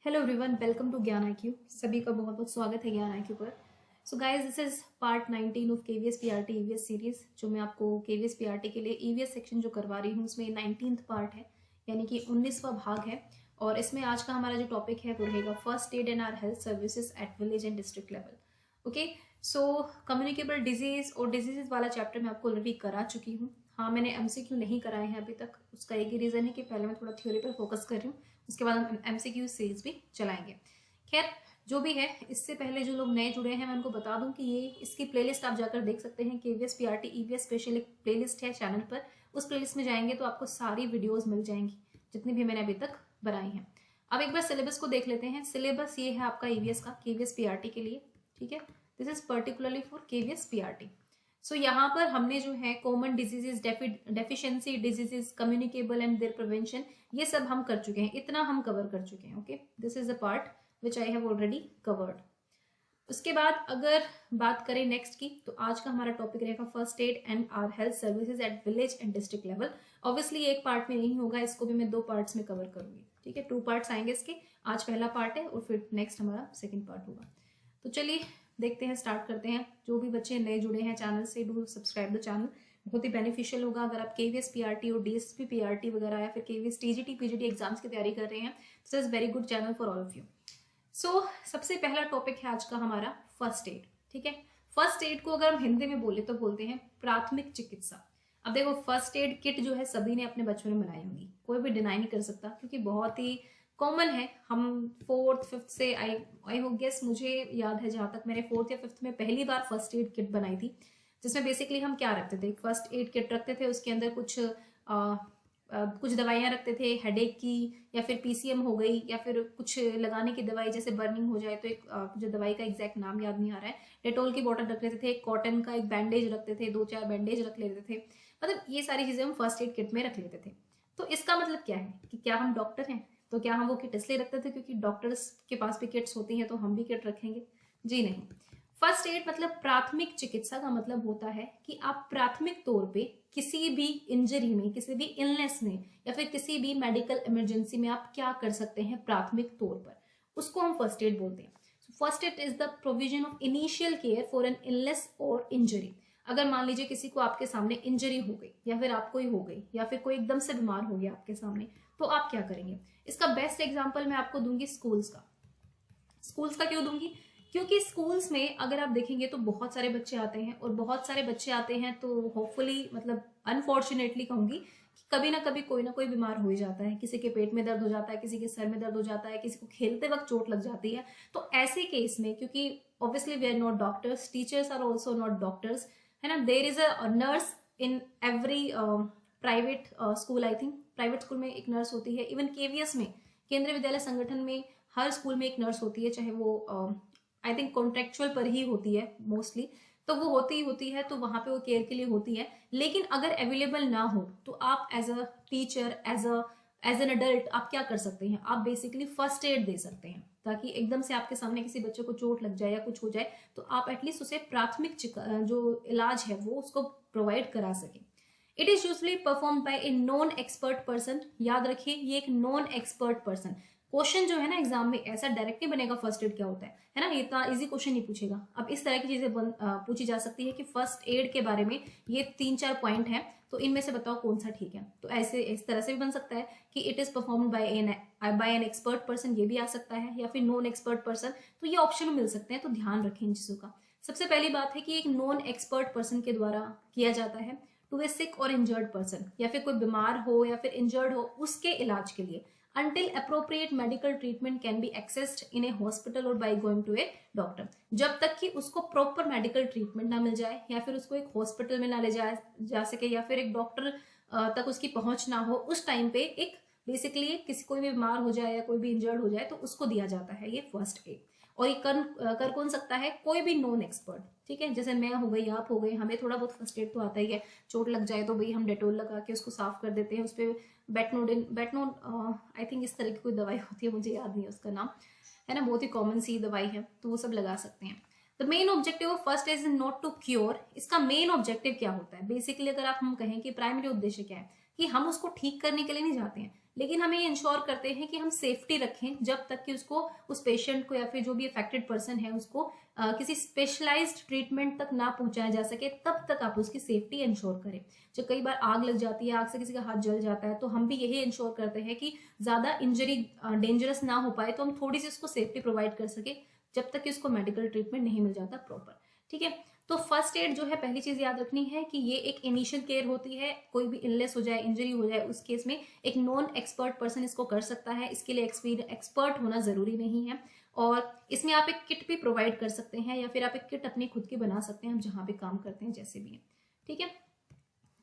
Hello everyone, welcome to ज्ञान IQ। सभी का बहुत बहुत स्वागत है ज्ञान IQ पर। So guys, this is part 19 of KVS PRT EVS series, जो मैं आपको KVS PRT के लिए EVS सेक्शन जो करवा रही हूँ उसमें 19th पार्ट है, यानी कि 19वां भाग है। और इसमें आज का हमारा जो टॉपिक है वो रहेगा first aid and our health services at village and district level. Okay, so communicable disease और डिजीजेज वाला चैप्टर मैं आपको ऑलरेडी करा चुकी हूँ। हाँ, मैंने MCQ नहीं कराए हैं अभी तक। उसका एक ही रीज़न है कि पहले मैं थोड़ा थ्योरी पर फोकस कर रही हूँ, उसके बाद हम MCQ सीरीज भी चलाएंगे। खैर, जो भी है, इससे पहले जो लोग नए जुड़े हैं मैं उनको बता दूं कि ये इसकी प्लेलिस्ट आप जाकर देख सकते हैं। KVS PRT EVS स्पेशल एक प्लेलिस्ट है चैनल पर। उस प्लेलिस्ट में जाएंगे तो आपको सारी वीडियोस मिल जाएंगी जितनी भी मैंने अभी तक बनाई हैं। अब एक बार सिलेबस को देख लेते हैं। सिलेबस ये है आपका EVS का, KVS PRT के लिए। ठीक है, this is particularly for KVS PRT। So यहाँ पर हमने जो है common diseases, deficiency diseases, communicable and their prevention, ये सब हम कर चुके हैं। इतना हम कवर कर चुके हैं। Okay, this is the part which I have already covered. उसके बाद अगर बात करें नेक्स्ट की, तो आज का हमारा टॉपिक रहेगा first aid and our health services at village and district level. Obviously एक पार्ट में नहीं होगा, इसको भी मैं 2 पार्ट्स में कवर करूंगी। ठीक है, 2 पार्ट्स आएंगे इसके। आज पहला पार्ट है और फिर नेक्स्ट हमारा सेकेंड पार्ट होगा। तो चलिए देखते हैं, स्टार्ट करते हैं। जो भी बच्चे नए जुड़े हैं चैनल से, डू सब्सक्राइब द चैनल। बहुत ही बेनिफिशियल होगा अगर आप KVS PRT और DSP PRT वगैरह या फिर KVS TGT PGT एग्जाम्स की तैयारी कर रहे हैं। This is very good channel for all of you. So सबसे पहला टॉपिक है आज का हमारा फर्स्ट एड। ठीक है, फर्स्ट एड को अगर हम हिंदी में बोले तो बोलते हैं प्राथमिक चिकित्सा। अब देखो, फर्स्ट एड किट जो है सभी ने अपने बचपन में बनाई होगी, कोई भी डिनाई नहीं कर सकता, क्योंकि बहुत ही कॉमन है। हम 4th 5th से आई हो गेस, मुझे याद है जहां तक मैंने 4th या 5th में पहली बार फर्स्ट एड किट बनाई थी, जिसमें बेसिकली हम क्या रखते थे, फर्स्ट एड किट रखते थे। उसके अंदर कुछ दवाइयां रखते थे हेडेक की, या फिर PCM हो गई, या फिर कुछ लगाने की दवाई, जैसे बर्निंग हो जाए तो एक जो दवाई का एग्जैक्ट नाम याद नहीं आ रहा है, डेटोल की बोतल रख लेते थे, कॉटन का एक बैंडेज रखते थे, 2-4 बैंडेज रख लेते थे। मतलब ये सारी चीजें हम फर्स्ट एड किट में रख लेते थे। तो इसका मतलब क्या है कि क्या हम डॉक्टर हैं? तो क्या हम वो किट इसलिए रखते थे क्योंकि डॉक्टर्स के पास भी किट्स होती हैं तो हम भी किट रखेंगे? जी नहीं। फर्स्ट एड मतलब प्राथमिक चिकित्सा का मतलब होता है कि आप प्राथमिक तौर पे किसी भी इंजरी में, किसी भी इलनेस में, या फिर किसी भी मेडिकल इमरजेंसी में आप क्या कर सकते हैं प्राथमिक तौर पर, उसको हम फर्स्ट एड बोलते हैं। First aid is the provision of initial care for an illness और इंजरी। अगर मान लीजिए किसी को आपके सामने इंजरी हो गई, या फिर आपको ही हो गई, या फिर कोई एकदम से बीमार हो गया आपके सामने, तो आप क्या करेंगे? इसका बेस्ट एग्जांपल मैं आपको दूंगी स्कूल्स का। स्कूल्स का क्यों दूंगी? क्योंकि स्कूल्स में अगर आप देखेंगे तो बहुत सारे बच्चे आते हैं, और बहुत सारे बच्चे आते हैं तो होपफुली, मतलब अनफॉर्चुनेटली कहूंगी, कि कभी ना कभी कोई ना कोई बीमार हो ही जाता है। किसी के पेट में दर्द हो जाता है, किसी के सर में दर्द हो जाता है, किसी को खेलते वक्त चोट लग जाती है। तो ऐसे केस में, क्योंकि obviously we are not doctors, teachers are also not doctors, है ना, there is a nurse in every private school. I think private school में एक नर्स होती है, इवन KVS में, केंद्रीय विद्यालय संगठन में, हर स्कूल में एक नर्स होती है, चाहे वो आई थिंक कॉन्ट्रेक्चुअल पर ही होती है मोस्टली, तो वो होती ही होती है, तो वहां पे वो केयर के लिए होती है। लेकिन अगर अवेलेबल ना हो तो आप as a teacher, as an adult आप क्या कर सकते हैं? आप बेसिकली फर्स्ट एड दे सकते हैं, ताकि एकदम से आपके सामने किसी बच्चे को चोट लग जाए या कुछ हो जाए तो आप एटलीस्ट उसे प्राथमिक जो इलाज है वो उसको प्रोवाइड करा सके। It is usually perform by a non expert person. याद रखिए, ये एक नॉन एक्सपर्ट पर्सन। क्वेश्चन जो है ना एग्जाम में ऐसा डायरेक्ट नहीं बनेगा फर्स्ट एड क्या होता है ना, इतना इजी क्वेश्चन नहीं पूछेगा। अब इस तरह की चीजें पूछी जा सकती है कि फर्स्ट एड के बारे में ये 3-4 पॉइंट है, तो इनमें से बताओ कौन सा ठीक है। तो ऐसे इस तरह से भी बन सकता है कि it is perform by an expert person, ये भी आ सकता है, या फिर नॉन एक्सपर्ट पर्सन। तो ये ऑप्शन मिल सकते हैं, तो ध्यान रखें इन चीजों का। सबसे पहली बात है कि एक नॉन एक्सपर्ट पर्सन के द्वारा किया जाता है टू ए सिक और इंजर्ड पर्सन, या फिर कोई बीमार हो या फिर इंजर्ड हो उसके इलाज के लिए, until appropriate medical treatment can be accessed in a hospital or by going to a doctor। जब तक कि उसको प्रॉपर मेडिकल ट्रीटमेंट ना मिल जाए, या फिर उसको एक हॉस्पिटल में ना ले जाया जा सके, या फिर एक डॉक्टर तक उसकी पहुंच ना हो, उस टाइम पे एक बेसिकली किसी कोई भी बीमार हो जाए या कोई भी इंजर्ड हो जाए तो उसको दिया जाता है ये फर्स्ट एड। और ये कर कौन सकता है? कोई भी नॉन एक्सपर्ट। ठीक है, जैसे मैं हो गई, आप हो गए, हमें थोड़ा बहुत फर्स्ट एड तो आता ही है। चोट लग जाए तो भाई हम डेटोल लगा के उसको साफ कर देते हैं, उस पर बेटनोड आई थिंक इस तरह की कोई दवाई होती है, मुझे याद नहीं है उसका नाम, है ना, बहुत ही कॉमन सी दवाई है, तो वो सब लगा सकते हैं। The main objective of first aid is not to cure. इसका मेन ऑब्जेक्टिव क्या होता है? बेसिकली अगर आप हम कहें कि प्राइमरी उद्देश्य क्या है, कि हम उसको ठीक करने के लिए नहीं जाते हैं, लेकिन हम ये इंश्योर करते हैं कि हम सेफ्टी रखें जब तक कि उसको, उस पेशेंट को या फिर जो भी अफेक्टेड पर्सन है उसको किसी स्पेशलाइज्ड ट्रीटमेंट तक ना पहुंचाया जा सके, तब तक आप उसकी सेफ्टी इंश्योर करें। जब कई बार आग लग जाती है, आग से किसी का हाथ जल जाता है, तो हम भी यही इंश्योर करते हैं कि ज्यादा इंजरी डेंजरस ना हो पाए, तो हम थोड़ी सी उसको सेफ्टी प्रोवाइड कर सके जब तक कि उसको मेडिकल ट्रीटमेंट नहीं मिल जाता प्रॉपर। ठीक है, तो फर्स्ट एड जो है, पहली चीज याद रखनी है कि ये एक इनिशियल केयर होती है। कोई भी इलनेस हो जाए, इंजरी हो जाए, उस केस में एक नॉन एक्सपर्ट पर्सन इसको कर सकता है। इसके लिए एक्सपर्ट होना जरूरी नहीं है। और इसमें आप एक किट भी प्रोवाइड कर सकते हैं, या फिर आप एक किट अपनी खुद की बना सकते हैं, हम जहां भी काम करते हैं, जैसे भी है। ठीक है,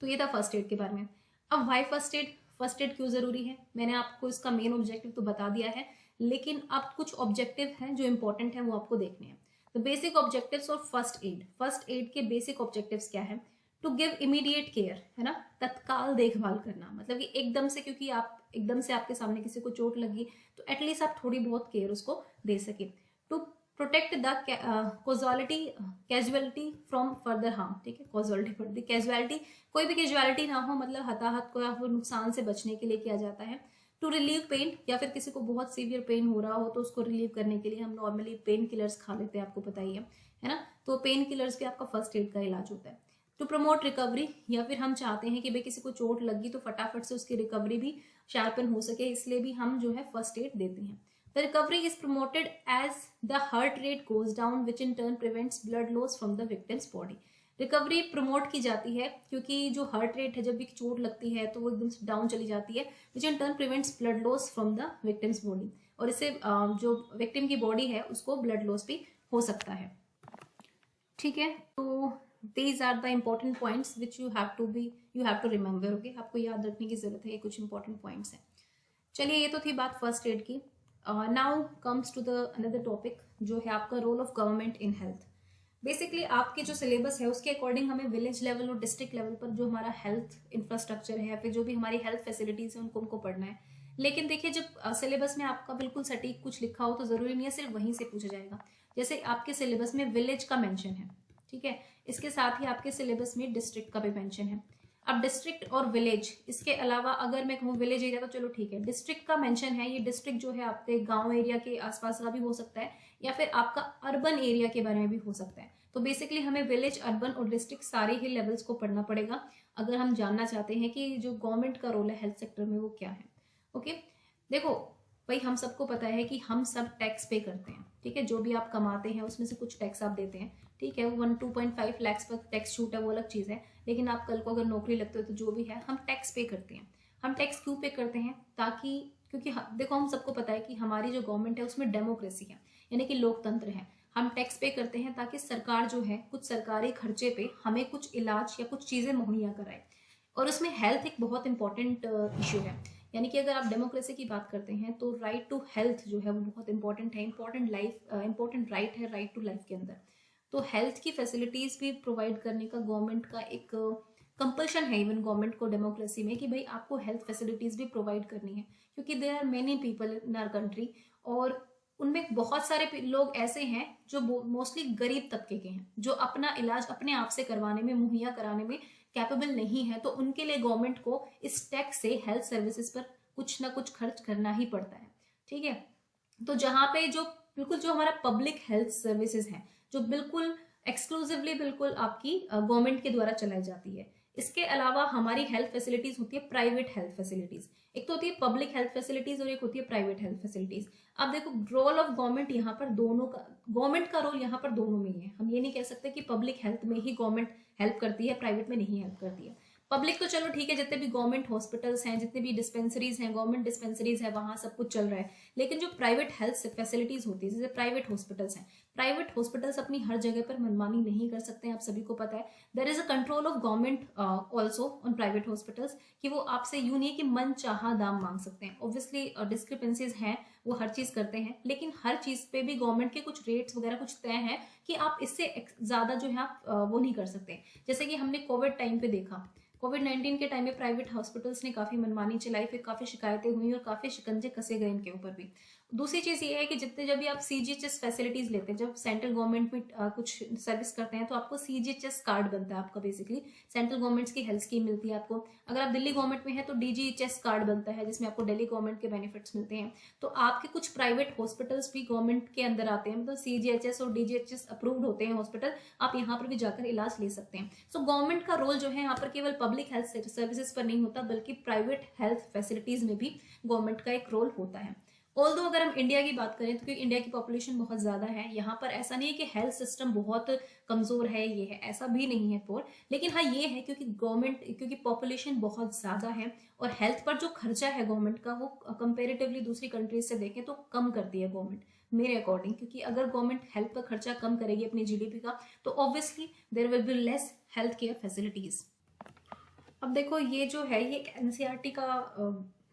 तो ये था फर्स्ट एड के बारे में। अब why first aid, first aid क्यों जरूरी है, मैंने आपको इसका मेन ऑब्जेक्टिव तो बता दिया है, लेकिन अब कुछ ऑब्जेक्टिव हैं जो इंपॉर्टेंट है, वो आपको देखने हैं। The basic objectives of first aid, first add के बेसिक ऑब्जेक्टिव्स क्या है? टू गिव इमीडिएट केयर, है ना, तत्काल देखभाल करना, मतलब कि एकदम से, क्योंकि आप एकदम से आपके सामने किसी को चोट लगी, तो एटलीस्ट आप थोड़ी बहुत केयर उसको दे सके। To protect the casualty from further harm, ठीक है, कॉजुअलिटी, कैजुअलिटी, कोई भी कैजुअलिटी ना हो, मतलब हताहत को या फिर नुकसान से बचने के लिए किया जाता है। टू रिलीव पेन, या फिर किसी को बहुत सीवियर पेन हो रहा हो तो उसको रिलीव करने के लिए हम नॉर्मली पेन किलर्स खा लेते हैं, आपको पता ही है ना, तो पेन किलर्स भी आपका फर्स्ट एड का इलाज होता है। टू प्रमोट रिकवरी, या फिर हम चाहते हैं कि भाई किसी को चोट लगी तो फटाफट से उसकी रिकवरी भी शार्पन हो सके, इसलिए भी हम जो है फर्स्ट एड देते हैं। The recovery is promoted as the heart rate goes down, which in turn prevents blood loss from the victim's body. Recovery promote की जाती है क्योंकि जो हार्ट रेट है, जब भी चोट लगती है तो वो एकदम से डाउन चली जाती है, which in turn prevents blood loss from the victim's body, और इससे जो विक्टिम की बॉडी है उसको ब्लड लॉस भी हो सकता है। ठीक है, तो these are the important points which you have to remember, okay? आपको याद रखने की जरूरत है, ये कुछ important points हैं। चलिए, ये तो थी बात फर्स्ट एड की। Now comes to the another topic, जो है आपका role of government in health. Basically आपके जो सिलेबस है उसके अकॉर्डिंग हमें विलेज लेवल और डिस्ट्रिक्ट लेवल पर जो हमारा हेल्थ इंफ्रास्ट्रक्चर है, या फिर जो भी हमारी हेल्थ फैसिलिटीज है, उनको हमको पढ़ना है। लेकिन देखिए, जब सिलेबस में आपका बिल्कुल सटीक कुछ लिखा हो तो जरूरी नहीं है सिर्फ वहीं से पूछा जाएगा। जैसे आपके सिलेबस में विलेज का मेंशन है, ठीक है, इसके साथ ही आपके सिलेबस में डिस्ट्रिक्ट का भी मेंशन है। अब डिस्ट्रिक्ट और विलेज, इसके अलावा अगर मैं कहूँ विलेज एरिया तो चलो ठीक है, डिस्ट्रिक्ट का मेंशन है, ये डिस्ट्रिक्ट जो है आपके गांव एरिया के आसपास का भी हो सकता है, या फिर आपका अर्बन एरिया के बारे में भी हो सकता है। तो बेसिकली हमें विलेज, अर्बन और डिस्ट्रिक्ट सारे ही लेवल्स को पढ़ना पड़ेगा अगर हम जानना चाहते हैं कि जो गवर्नमेंट का रोल है हेल्थ सेक्टर में वो क्या है। ओके, देखो भाई, हम सबको पता है कि हम सब टैक्स पे करते हैं, ठीक है, जो भी आप कमाते हैं उसमें से कुछ टैक्स आप देते हैं, ठीक है, 1-2.5 लाख पर टैक्स छूट है वो अलग चीज है, लेकिन आप कल को अगर नौकरी लगते हो तो जो भी है हम टैक्स पे करते हैं। हम टैक्स क्यों पे करते हैं? ताकि, क्योंकि देखो, हम सबको पता है कि हमारी जो गवर्नमेंट है उसमें डेमोक्रेसी है, यानी कि लोकतंत्र है। हम टैक्स पे करते हैं ताकि सरकार जो है कुछ सरकारी खर्चे पे हमें कुछ इलाज या कुछ चीजें मुहैया कराए, और उसमें हेल्थ एक बहुत इंपॉर्टेंट इशू है। यानी कि अगर आप डेमोक्रेसी की बात करते हैं तो राइट टू हेल्थ जो है वो बहुत इंपॉर्टेंट है, इंपॉर्टेंट राइट है, राइट टू लाइफ के अंदर। तो हेल्थ की फैसिलिटीज भी प्रोवाइड करने का गवर्नमेंट का एक कंपल्शन है, इवन गवर्नमेंट को डेमोक्रेसी में, कि भाई आपको हेल्थ फैसिलिटीज भी प्रोवाइड करनी है, क्योंकि there are many people in our country, और उनमें बहुत सारे लोग ऐसे हैं जो मोस्टली गरीब तबके के हैं, जो अपना इलाज अपने आप से करवाने में, मुहैया कराने में कैपेबल नहीं है। तो उनके लिए गवर्नमेंट को इस टैक्स से हेल्थ सर्विसेज पर कुछ ना कुछ खर्च करना ही पड़ता है, ठीक है। तो जहां पे जो बिल्कुल जो हमारा पब्लिक हेल्थ सर्विसेज है, जो बिल्कुल एक्सक्लूसिवली बिल्कुल आपकी गवर्नमेंट के द्वारा चलाई जाती है। इसके अलावा हमारी हेल्थ फैसिलिटीज होती है प्राइवेट हेल्थ फैसिलिटीज, एक तो होती है पब्लिक हेल्थ फैसिलिटीज और एक होती है प्राइवेट हेल्थ फैसिलिटीज। अब देखो, रोल ऑफ गवर्नमेंट यहाँ पर दोनों का, गवर्नमेंट का रोल यहाँ पर दोनों में ही है। हम ये नहीं कह सकते कि पब्लिक हेल्थ में ही गवर्नमेंट हेल्प करती है, प्राइवेट में नहीं हेल्प करती है। पब्लिक तो चलो ठीक है, जितने भी गवर्नमेंट हॉस्पिटल्स हैं, जितने भी डिस्पेंसरीज हैं, गवर्नमेंट डिस्पेंसरीज है, वहां सब कुछ चल रहा है। लेकिन जो प्राइवेट हेल्थ फैसिलिटीज होती है, जैसे प्राइवेट हॉस्पिटल्स हैं, प्राइवेट हॉस्पिटल्स अपनी हर जगह पर मनमानी नहीं कर सकते हैं, आप सभी को पता है। There is a control of government also on private hospitals, कि वो आपसे यूं नहीं है कि मन चाहा दाम मांग सकते हैं। ऑब्वियसली डिस्क्रिपेंसीज हैं, वो हर चीज करते हैं, लेकिन हर चीज पे भी गवर्नमेंट के कुछ रेट्स वगैरह कुछ तय हैं कि आप इससे ज्यादा जो है आप वो नहीं कर सकते। जैसे कि हमने कोविड टाइम पे देखा, कोविड-19 के टाइम में प्राइवेट हॉस्पिटल्स ने काफी मनमानी चलाई, फिर काफी शिकायतें हुई और काफी शिकंजे कसे गए इनके ऊपर भी। दूसरी चीज ये है कि जितने जब भी आप सीजीएचएस फैसिलिटीज लेते हैं, जब सेंट्रल गवर्नमेंट में कुछ सर्विस करते हैं तो आपको सीजीएचएस कार्ड बनता है आपका, बेसिकली सेंट्रल गवर्नमेंट की हेल्थ स्कीम मिलती है आपको। अगर आप दिल्ली गवर्नमेंट में है तो डीजीएचएस कार्ड बनता है जिसमें आपको दिल्ली गवर्नमेंट के बेनिफिट्स मिलते हैं। तो आपके कुछ प्राइवेट हॉस्पिटल्स भी गवर्नमेंट के अंदर आते हैं, मतलब सीजीएचएस और डीजीएचएस अप्रूव्ड होते हैं हॉस्पिटल, आप यहाँ पर भी जाकर इलाज ले सकते हैं। सो गवर्नमेंट का रोल जो है यहाँ पर केवल पब्लिक हेल्थ सर्विसेज पर नहीं होता, बल्कि प्राइवेट हेल्थ फैसिलिटीज में भी गवर्नमेंट का एक रोल होता है। ऑल्दो अगर हम इंडिया की बात करें तो क्योंकि इंडिया की पॉपुलेशन बहुत ज्यादा है, यहाँ पर ऐसा नहीं है कि हेल्थ सिस्टम बहुत कमजोर है, ये है ऐसा भी नहीं है पोर, लेकिन हाँ ये है क्योंकि गवर्नमेंट, क्योंकि पॉपुलेशन बहुत ज्यादा है और हेल्थ पर जो खर्चा है गवर्नमेंट का वो कंपेरेटिवली दूसरी कंट्रीज से देखें तो कम करती है गवर्नमेंट मेरे अकॉर्डिंग। क्योंकि अगर गवर्नमेंट हेल्थ पर खर्चा कम करेगी अपनी जीडीपी का तो obviously there will be less health care facilities. अब देखो ये जो है ये एनसीईआरटी का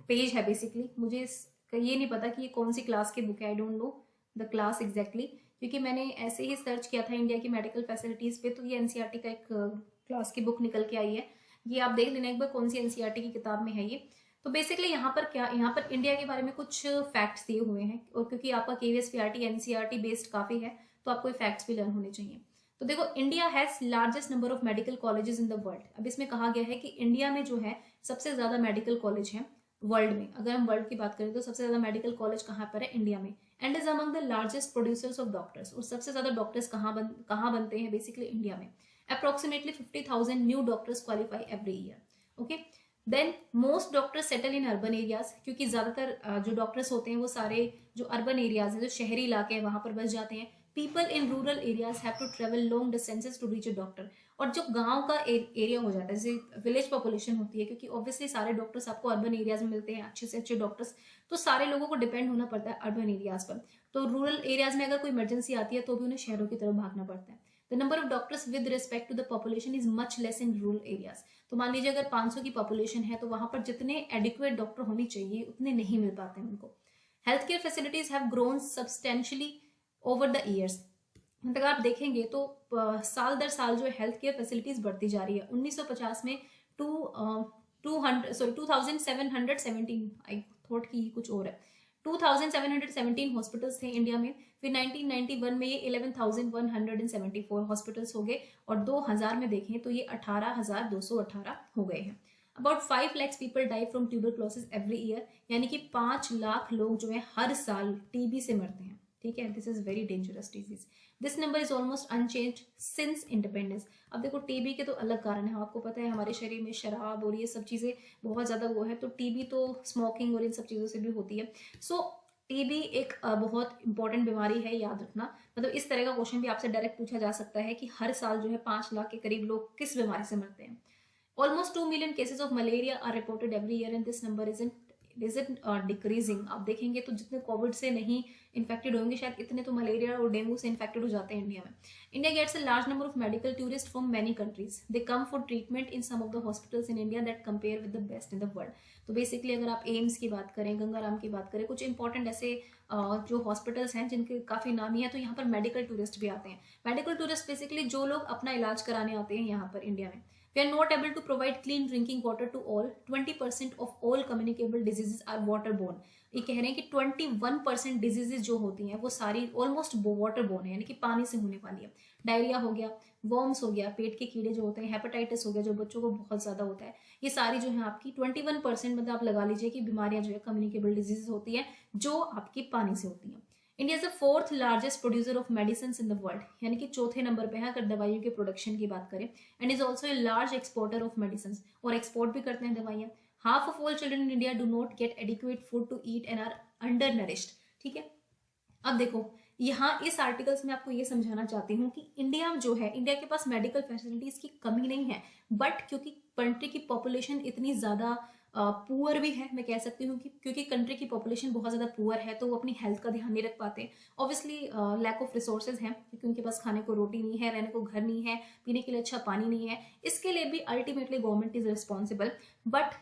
पेज है बेसिकली, मुझे ये नहीं पता कि ये कौन सी क्लास की बुक है, I don't know the class exactly, क्योंकि मैंने ऐसे ही सर्च किया था इंडिया की मेडिकल फैसिलिटीज पे तो ये एनसीईआरटी का एक क्लास की बुक निकल के आई है। ये आप देख लेना एक बार कौन सी एनसीईआरटी की किताब में है ये। तो बेसिकली यहाँ पर क्या, यहाँ पर इंडिया के बारे में कुछ फैक्ट्स दिए हुए हैं, और क्योंकि आपका केवीएसपीआरटी एनसीईआरटी बेस्ड काफी है तो आपको ये फैक्ट्स भी लर्न होने चाहिए। तो देखो India has largest number of medical colleges in the world. अब इसमें कहा गया है कि इंडिया में जो है सबसे ज्यादा मेडिकल कॉलेज है वर्ल्ड में। अगर हम वर्ल्ड की बात करें तो सबसे ज्यादा मेडिकल कॉलेज कहाँ पर है, इंडिया में। And is among the largest producers of doctors, और सबसे ज्यादा डॉक्टर्स कहाँ बनते हैं, बेसिकली इंडिया में। Approximately 50,000 new doctors qualify every year. Okay, then most doctors settle in urban areas, क्योंकि ज्यादातर जो डॉक्टर्स होते हैं वो सारे जो अर्बन एरियाज हैं, जो शहरी इलाके हैं वहां पर बस जाते हैं। People in rural areas have to travel long distances to reach a doctor. और जो गांव का एरिया हो जाता है, जैसे विलेज पॉपुलेशन होती है, क्योंकि ऑब्वियसली सारे डॉक्टर्स आपको अर्बन एरियाज में मिलते हैं, अच्छे से अच्छे डॉक्टर्स, तो सारे लोगों को डिपेंड होना पड़ता है अर्बन एरियाज पर। तो रूरल एरियाज में अगर कोई इमरजेंसी आती है तो भी उन्हें शहरों की तरफ भागना पड़ता है। The number of doctors with respect to the population is much less in rural areas. तो मान लीजिए अगर 500 की पॉपुलेशन है तो वहां पर जितने एडिक्वेट डॉक्टर होनी चाहिए उतने नहीं मिल पाते हैं उनको। Health care facilities have grown substantially over the years. अगर आप देखेंगे तो साल दर साल जो हेल्थ केयर फैसिलिटीज बढ़ती जा रही है। 1950 में 2717, आई थॉट कि कुछ और है, 2717 हॉस्पिटल्स थे इंडिया में। फिर 1991 में ये 11,174 हॉस्पिटल्स हो गए, और 2000 में देखें तो ये 18,218 हो गए हैं। About 5 lakhs people die from tuberculosis every year, यानी कि 5 लाख लोग जो है हर साल टीबी से मरते हैं। ठीक है, this is very dangerous disease. This number is almost unchanged since independence. अब देखो टीबी के तो अलग कारण है, आपको पता है हमारे शरीर में शराब और ये सब चीजें बहुत ज्यादा वो है, तो टीबी तो स्मोकिंग और इन सब चीजों से भी होती है। सो टीबी एक बहुत इंपॉर्टेंट बीमारी है, याद रखना। मतलब इस तरह का क्वेश्चन भी आपसे डायरेक्ट पूछा जा सकता है कि हर साल जो है 5 लाख के करीब लोग किस बीमारी से मरते हैं। Almost 2 million cases of malaria are reported every year and this number is decreasing. आप देखेंगे तो जितने कोविड से नहीं इन्फेक्टेड होंगे शायद इतने तो मलेरिया और डेंगू से इन्फेक्टेड हो जाते हैं इंडिया में। India gets a large number of medical tourist from many countries. They come for treatment in some of the hospitals in India that compare with the best in the world. तो basically अगर आप AIIMS की बात करें, गंगाराम की बात करें, कुछ इंपॉर्टेंट ऐसे जो हॉस्पिटल्स हैं जिनके काफी नामी है, तो यहाँ पर मेडिकल टूरिस्ट भी आते हैं। मेडिकल टूरिस्ट बेसिकली जो लोग अपना इलाज कराने आते हैं यहाँ पर इंडिया में। We are not able to provide clean drinking water to all. 20% of all communicable diseases are waterborne. ये कह रहे हैं कि 21% डिजीजेज जो होती हैं वो सारी ऑलमोस्ट वाटरबोर्न है, यानी कि पानी से होने वाली है। डायरिया हो गया, वर्म्स हो गया, पेट के कीड़े जो होते हैं, हेपेटाइटिस हो गया जो बच्चों को बहुत ज्यादा होता है, ये सारी जो है आपकी 21% मतलब आप लगा लीजिए कि बीमारियां जो है कम्युनिकेबल डिजीज होती है जो आपकी पानी से होती है। India is the 4th largest producer of medicine in the world, यानी कि चौथे नंबर पे है अगर दवाइयों के प्रोडक्शन की बात करें। And is also a large exporter of medicine, और एक्सपोर्ट भी करते हैं दवाइयाँ। Half of all children in India do not get adequate food to eat and are undernourished. ठीक है, अब देखो यहाँ इस आर्टिकल्स में आपको ये समझाना चाहती हूँ कि इंडिया जो है, इंडिया के पास मेडिकल फैसिलिटीज की कमी नहीं है, बट क्योंकि कंट्री की पॉपुलेशन इतनी ज्यादा पुअर भी है, मैं कह सकती हूँ कि क्योंकि कंट्री की पॉपुलेशन बहुत ज्यादा पुअर है तो वो अपनी हेल्थ का ध्यान नहीं रख पाते। ऑब्वियसली लैक ऑफ रिसोर्सेज हैं, क्योंकि उनके पास खाने को रोटी नहीं है, रहने को घर नहीं है, पीने के लिए अच्छा पानी नहीं है। इसके लिए भी ultimately government is responsible. But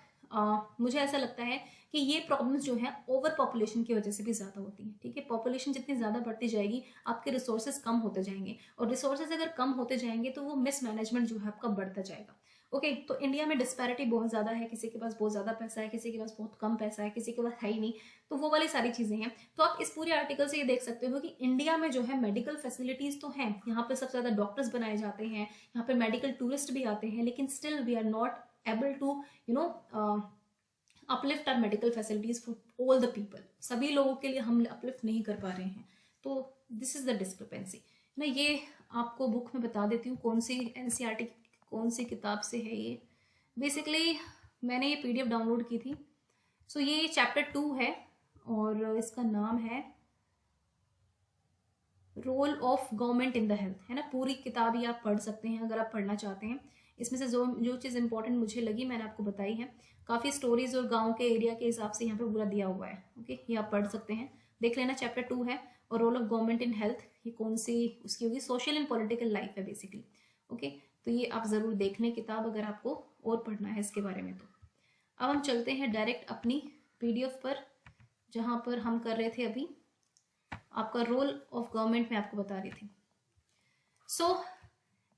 मुझे ऐसा लगता है कि ये प्रॉब्लम्स जो है ओवर पॉपुलेशन की वजह से भी ज्यादा होती है। ठीक है, पॉपुलेशन जितनी ज्यादा बढ़ती जाएगी आपके रिसोर्सेज कम होते जाएंगे, और रिसोर्सेज अगर कम होते जाएंगे तो वो मिसमैनेजमेंट जो है आपका बढ़ता जाएगा। ओके, तो इंडिया में डिस्पैरिटी बहुत ज़्यादा है, किसी के पास बहुत ज़्यादा पैसा है, किसी के पास बहुत कम पैसा है, किसी के पास है ही नहीं, तो वो वाली सारी चीज़ें हैं। तो आप इस पूरे आर्टिकल से ये देख सकते हो कि इंडिया में जो है मेडिकल फैसिलिटीज़ तो हैं, यहाँ पे सबसे ज़्यादा डॉक्टर्स बनाए जाते हैं, यहाँ पे मेडिकल टूरिस्ट भी आते हैं, लेकिन still we are not able to uplift our medical facilities for all the people. सभी लोगों के लिए हम अपलिफ्ट नहीं कर पा रहे हैं, तो दिस इज द डिस्क्रिपेंसी ना। ये आपको बुक में बता देती हूँ कौन सी एनसीईआरटी कौन सी किताब से है ये। बेसिकली मैंने ये पीडीएफ डाउनलोड की थी। सो ये चैप्टर 2 है और इसका नाम है role of government in the health, है ना। पूरी किताब ये आप पढ़ सकते हैं अगर आप पढ़ना चाहते हैं। इसमें से जो चीज़ इंपॉर्टेंट मुझे लगी मैंने आपको बताई है। काफ़ी स्टोरीज और गांव के एरिया के हिसाब से यहाँ पे पूरा दिया हुआ है। ओके, ये आप पढ़ सकते हैं, देख लेना। चैप्टर 2 है और role of government in health, ये कौन सी उसकी होगी, सोशल एंड पॉलिटिकल लाइफ है बेसिकली। ओके, तो ये आप ज़रूर देख लें किताब अगर आपको और पढ़ना है इसके बारे में। तो अब हम चलते हैं डायरेक्ट अपनी पीडीएफ पर, जहाँ पर हम कर रहे थे अभी आपका रोल ऑफ गवर्नमेंट में आपको बता रही थी। सो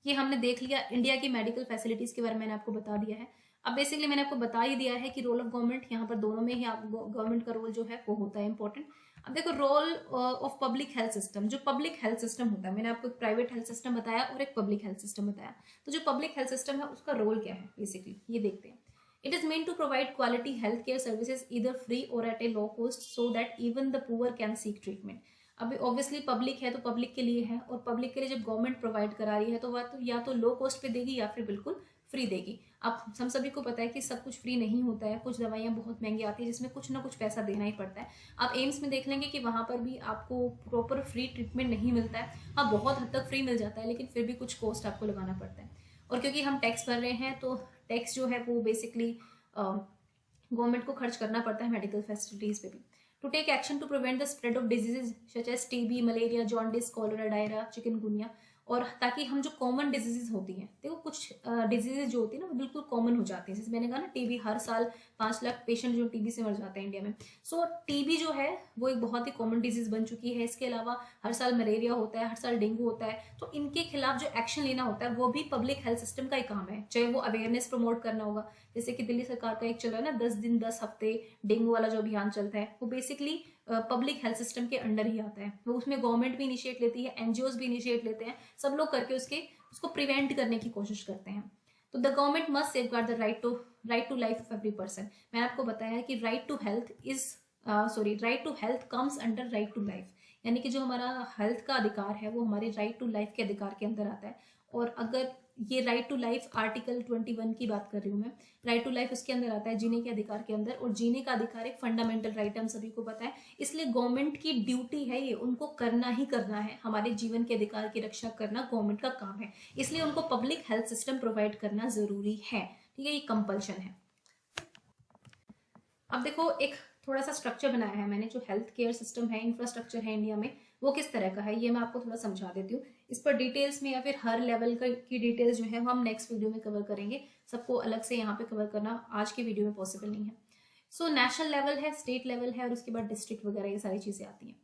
ये हमने देख लिया, इंडिया की मेडिकल फैसिलिटीज के बारे में मैंने आपको बता दिया है। अब बेसिकली मैंने आपको बता ही दिया है कि रोल ऑफ गवर्नमेंट, यहाँ पर दोनों में ही गवर्नमेंट का रोल जो है वो होता है इंपॉर्टेंट। अब देखो role of public health system, जो पब्लिक हेल्थ सिस्टम होता है, मैंने आपको एक प्राइवेट हेल्थ सिस्टम बताया और एक पब्लिक हेल्थ सिस्टम बताया। तो जो पब्लिक हेल्थ सिस्टम है उसका रोल क्या है बेसिकली ये देखते हैं। It is meant to provide quality healthcare services either free or at a low cost so that even the poor can seek treatment. अभी ऑब्वियसली पब्लिक है तो पब्लिक के लिए है, और पब्लिक के लिए जब गवर्नमेंट प्रोवाइड करा रही है तो वह तो या तो लो कॉस्ट पे देगी या फिर बिल्कुल फ्री देगी। अब हम सभी को पता है कि सब कुछ फ्री नहीं होता है, कुछ दवाइयाँ बहुत महंगी आती है जिसमें कुछ ना कुछ पैसा देना ही पड़ता है। आप एम्स में देख लेंगे कि वहाँ पर भी आपको प्रॉपर फ्री ट्रीटमेंट नहीं मिलता है। हाँ, बहुत हद तक फ्री मिल जाता है लेकिन फिर भी कुछ कॉस्ट आपको लगाना पड़ता है। और क्योंकि हम टैक्स भर रहे हैं तो टैक्स जो है वो बेसिकली गवर्नमेंट को खर्च करना पड़ता है मेडिकल फैसिलिटीज पे भी। To take action to prevent the spread of diseases such as TB, malaria, jaundice, cholera, diarrhoea, chikungunya, और ताकि हम जो कॉमन डिजीजेज होती हैं, देखो कुछ डिजीजेज जो होती है ना वो बिल्कुल कॉमन हो जाती है। जैसे मैंने कहा ना टीबी, हर साल 5 लाख पेशेंट जो टीबी से मर जाते हैं इंडिया में। सो टीबी जो है वो एक बहुत ही कॉमन डिजीज बन चुकी है। इसके अलावा हर साल मलेरिया होता है, हर साल डेंगू होता है। तो इनके खिलाफ जो एक्शन लेना होता है वो भी पब्लिक हेल्थ सिस्टम का ही काम है, चाहे वो अवेयरनेस प्रमोट करना होगा, जैसे कि दिल्ली सरकार का एक चला है ना 10 दिन 10 हफ्ते डेंगू वाला जो अभियान चलता है, वो बेसिकली पब्लिक हेल्थ सिस्टम के अंडर ही आता है। वो उसमें गवर्नमेंट भी इनिशिएट लेती है, एनजीओज भी इनिशिएट लेते हैं, सब लोग करके उसको प्रिवेंट करने की कोशिश करते हैं। तो the government must safeguard the right to life of every person. मैंने आपको बताया कि right to health comes under right to life, यानी कि जो हमारा हेल्थ का अधिकार है वो हमारे राइट टू लाइफ के अधिकार के अंदर आता है। और अगर ये राइट टू लाइफ आर्टिकल 21 की बात कर रही हूँ मैं, राइट टू लाइफ उसके अंदर आता है, जीने के अधिकार के अंदर, और जीने का अधिकार एक फंडामेंटल राइट है, हम सभी को पता है। इसलिए गवर्नमेंट की ड्यूटी है ये, उनको करना ही करना है, हमारे जीवन के अधिकार की रक्षा करना गवर्नमेंट का काम है। इसलिए उनको पब्लिक हेल्थ सिस्टम प्रोवाइड करना जरूरी है, ठीक है, ये कंपल्शन है। अब देखो एक थोड़ा सा स्ट्रक्चर बनाया है मैंने, जो हेल्थ केयर सिस्टम है, इंफ्रास्ट्रक्चर है इंडिया में, वो किस तरह का है ये मैं आपको थोड़ा समझा देती हूँ। इस पर डिटेल्स में या फिर हर लेवल की डिटेल्स जो है हम नेक्स्ट वीडियो में कवर करेंगे, सबको अलग से यहाँ पे कवर करना आज के वीडियो में पॉसिबल नहीं है। सो नेशनल लेवल है, स्टेट लेवल है, और उसके बाद डिस्ट्रिक्ट वगैरह ये सारी चीज़ें आती हैं।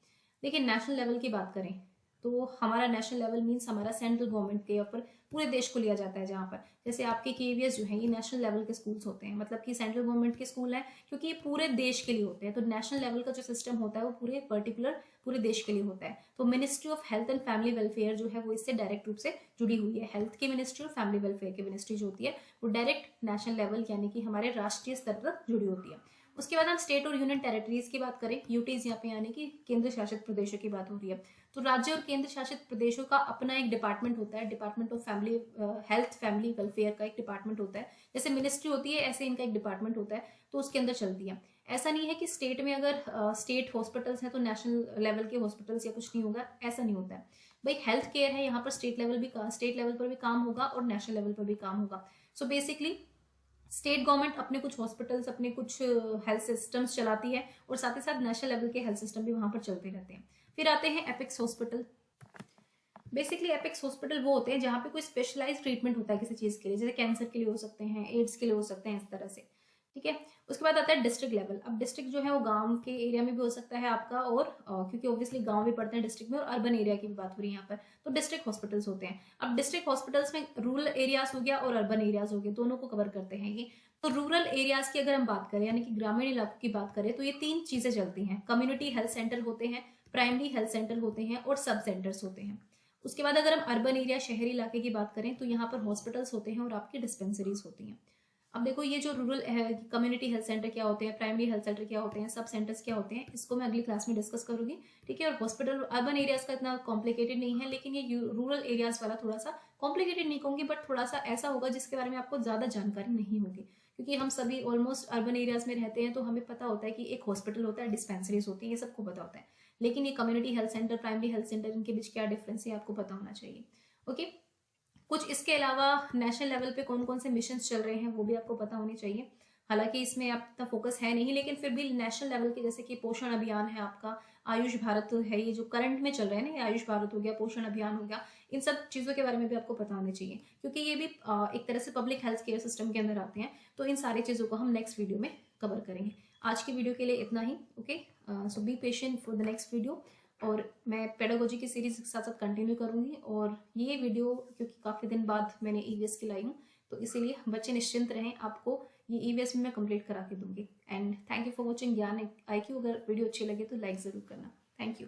देखिए नेशनल लेवल की बात करें तो हमारा नेशनल लेवल मीन्स हमारा सेंट्रल गवर्नमेंट के ऊपर पूरे देश को लिया जाता है, जहाँ पर जैसे आपके केवीएस जो है ये नेशनल लेवल के स्कूल्स होते हैं, मतलब कि सेंट्रल गवर्नमेंट के स्कूल हैं क्योंकि ये पूरे देश के लिए होते हैं। तो नेशनल लेवल का जो सिस्टम होता है वो पूरे देश के लिए होता है। तो ministry of health and family welfare जो है वो इससे डायरेक्ट रूप से जुड़ी हुई है। हेल्थ की मिनिस्ट्री और फैमिली वेलफेयर की मिनिस्ट्री जो होती है वो डायरेक्ट नेशनल लेवल यानी कि हमारे राष्ट्रीय स्तर तक जुड़ी होती है। उसके बाद हम स्टेट और यूनियन टेरिटरीज की बात करें, यूटीज यहाँ पे यानी कि केंद्र शासित प्रदेशों की बात हो रही है। तो राज्य और केंद्र शासित प्रदेशों का अपना एक डिपार्टमेंट होता है, department of family health family welfare का एक डिपार्टमेंट होता है। जैसे मिनिस्ट्री होती है ऐसे इनका एक डिपार्टमेंट होता है, तो उसके अंदर चलती है। ऐसा नहीं है कि स्टेट में अगर स्टेट हॉस्पिटल्स हैं तो नेशनल लेवल के हॉस्पिटल्स या कुछ नहीं होगा, ऐसा नहीं होता है भाई। हेल्थ केयर है, यहाँ पर स्टेट लेवल पर भी काम होगा और नेशनल लेवल पर भी काम होगा। सो बेसिकली स्टेट गवर्नमेंट अपने कुछ हॉस्पिटल्स, अपने कुछ हेल्थ सिस्टम्स चलाती है, और साथ ही साथ नेशनल लेवल के हेल्थ सिस्टम भी वहां पर चलते रहते हैं। फिर आते हैं apex hospital. Basically apex hospital वो होते हैं जहाँ पे कोई स्पेशलाइज ट्रीटमेंट होता है किसी चीज के लिए, जैसे कैंसर के लिए हो सकते हैं, एड्स के लिए हो सकते हैं, इस तरह से। ठीक है। उसके बाद आता है डिस्ट्रिक्ट लेवल। अब डिस्ट्रिक्ट जो है वो गांव के एरिया में भी हो सकता है आपका, और क्योंकि ऑब्वियसली गांव भी पड़ते हैं डिस्ट्रिक्ट में, और अर्बन एरिया की भी बात हो रही है यहाँ पर, तो डिस्ट्रिक्ट हॉस्पिटल्स होते हैं। अब डिस्ट्रिक्ट हॉस्पिटल्स में रूरल एरियाज हो गया और अर्बन एरियाज हो गए, दोनों को कवर करते हैं ये। तो रूरल एरियाज की अगर हम बात करें, यानी कि ग्रामीण इलाकों की बात करें, तो ये 3 चीजें चलती हैं। कम्युनिटी हेल्थ सेंटर होते हैं, प्राइमरी हेल्थ सेंटर होते हैं, और सब सेंटर्स होते हैं। उसके बाद अगर हम अर्बन एरिया, शहरी इलाके की बात करें, तो यहाँ पर हॉस्पिटल्स होते हैं और आपकी डिस्पेंसरीज होती हैं। अब देखो ये जो रूरल कम्युनिटी हेल्थ सेंटर क्या होते हैं, प्राइमरी हेल्थ सेंटर क्या होते हैं, सब सेंटर्स क्या होते हैं, इसको मैं अगली क्लास में डिस्कस करूंगी। ठीक है। और हॉस्पिटल अर्बन एरियाज का इतना कॉम्प्लिकेटेड नहीं है, लेकिन ये रूरल एरियाज वाला थोड़ा सा कॉम्प्लिकेटेड नहीं कहूंगी, बट थोड़ा सा ऐसा होगा जिसके बारे में आपको ज्यादा जानकारी नहीं होगी, क्योंकि हम सभी ऑलमोस्ट अर्बन एरियाज में रहते हैं, तो हमें पता होता है कि एक हॉस्पिटल होता है, डिस्पेंसरीज होती है, ये सबको पता होता है। लेकिन ये community health centre, primary health centre, इनके बीच क्या डिफरेंस है आपको पता होना चाहिए। ओके। कुछ इसके अलावा नेशनल लेवल पे कौन कौन से मिशन चल रहे हैं वो भी आपको पता होने चाहिए। हालांकि इसमें आप इतना फोकस है नहीं, लेकिन फिर भी नेशनल लेवल के, जैसे कि पोषण अभियान है आपका, आयुष भारत है, ये जो करंट में चल रहे हैं ना, ये आयुष भारत हो गया, पोषण अभियान हो गया, इन सब चीज़ों के बारे में भी आपको पता होने चाहिए, क्योंकि ये भी एक तरह से पब्लिक हेल्थ केयर सिस्टम के अंदर आते हैं। तो इन सारी चीज़ों को हम नेक्स्ट वीडियो में कवर करेंगे। आज की वीडियो के लिए इतना ही। Okay, so be patient for the next video. और मैं पेडागोजी की सीरीज के साथ साथ कंटिन्यू करूंगी, और ये वीडियो क्योंकि काफ़ी दिन बाद मैंने ईवीएस की लाई हूँ, तो इसीलिए बच्चे निश्चिंत रहें, आपको ये ईवीएस में मैं कंप्लीट करा के दूंगी। And thank you for watching ज्ञान IQ। अगर वीडियो अच्छी लगे तो लाइक ज़रूर करना। Thank you.